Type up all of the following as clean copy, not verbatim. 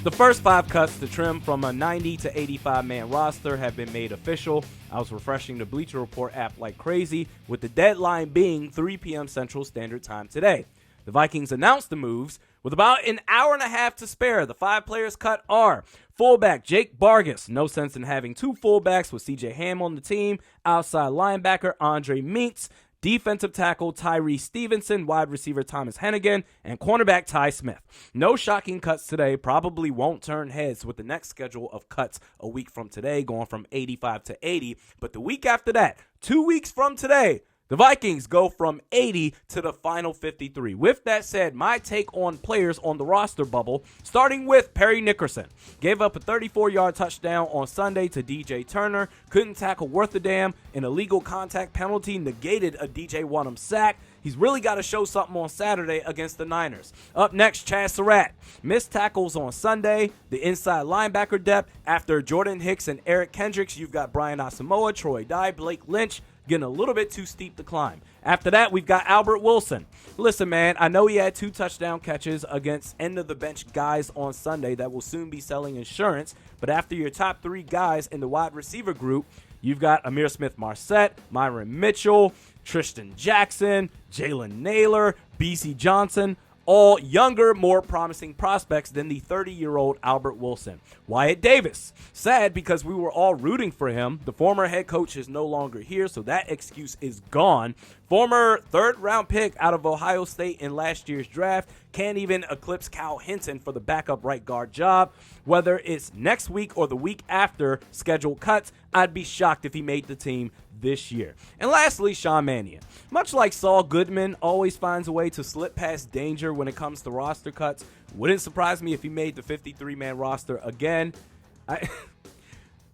The first 5 cuts to trim from a 90 to 85-man roster have been made official. I was refreshing the Bleacher Report app like crazy, with the deadline being 3 p.m. Central Standard Time today. The Vikings announced the moves with about an hour and a half to spare. The 5 players cut are fullback Jake Bargas. No sense in having 2 fullbacks with C.J. Ham on the team. Outside linebacker Andre Meeks. Defensive tackle Tyree Stevenson, wide receiver Thomas Hennigan, and cornerback Ty Smith. No shocking cuts today. Probably won't turn heads with the next schedule of cuts a week from today, going from 85 to 80. But the week after that, 2 weeks from today, the Vikings go from 80 to the final 53. With that said, my take on players on the roster bubble, starting with Perry Nickerson. Gave up a 34-yard touchdown on Sunday to DJ Turner. Couldn't tackle worth a damn. An illegal contact penalty negated a DJ Wonnum sack. He's really got to show something on Saturday against the Niners. Up next, Chaz Surratt. Missed tackles on Sunday. The inside linebacker depth. After Jordan Hicks and Eric Kendricks, you've got Brian Asamoah, Troy Dye, Blake Lynch. Getting a little bit too steep to climb. After that, we've got Albert Wilson. Listen, man, I know he had 2 touchdown catches against end-of-the-bench guys on Sunday that will soon be selling insurance, but after your top 3 guys in the wide receiver group, you've got Amir Smith-Marset, Myron Mitchell, Tristan Jackson, Jalen Naylor, B.C. Johnson, all younger, more promising prospects than the 30-year-old Albert Wilson. Wyatt Davis, sad because we were all rooting for him. The former head coach is no longer here, so that excuse is gone. Former 3rd-round pick out of Ohio State in last year's draft can't even eclipse Kyle Hinton for the backup right guard job. Whether it's next week or the week after scheduled cuts, I'd be shocked if he made the team this year. And lastly, Sean Mannion. Much like Saul Goodman always finds a way to slip past danger when it comes to roster cuts, wouldn't surprise me if he made the 53-man roster again.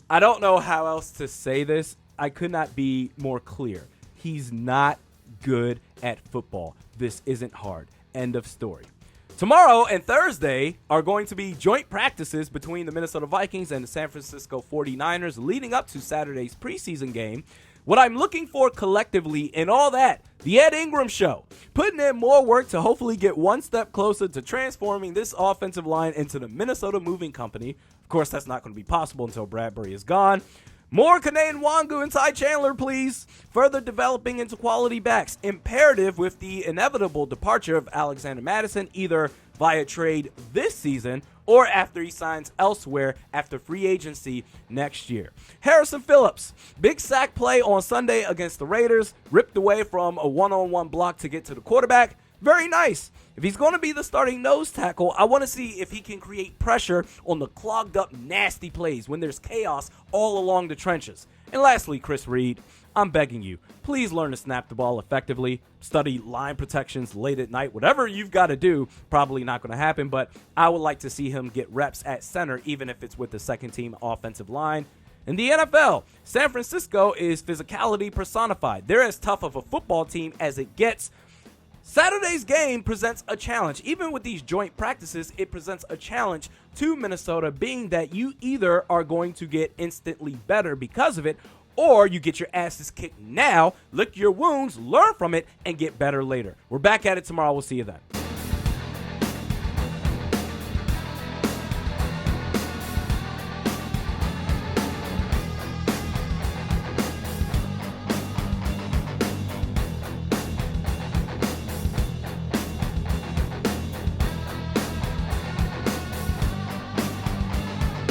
I don't know how else to say this. I could not be more clear. He's not good at football. This isn't hard. End of story. Tomorrow and Thursday are going to be joint practices between the Minnesota Vikings and the San Francisco 49ers leading up to Saturday's preseason game. What I'm looking for collectively in all that, the Ed Ingram Show, putting in more work to hopefully get one step closer to transforming this offensive line into the Minnesota Moving Company. Of course, that's not going to be possible until Bradbury is gone. More Kane Nwangu and Ty Chandler, please. Further developing into quality backs. Imperative with the inevitable departure of Alexander Mattison, either via trade this season or after he signs elsewhere after free agency next year. Harrison Phillips, big sack play on Sunday against the Raiders, ripped away from a one-on-one block to get to the quarterback. Very nice. If he's going to be the starting nose tackle, I want to see if he can create pressure on the clogged up nasty plays when there's chaos all along the trenches. And lastly, Chris Reed, I'm begging you, please learn to snap the ball effectively, study line protections late at night, whatever you've got to do. Probably not going to happen, but I would like to see him get reps at center, even if it's with the second team offensive line. In the NFL, San Francisco is physicality personified. They're as tough of a football team as it gets. Saturday's game presents a challenge. Even with these joint practices, it presents a challenge to Minnesota, being that you either are going to get instantly better because of it, or you get your asses kicked now, lick your wounds, learn from it, and get better later. We're back at it tomorrow. We'll see you then.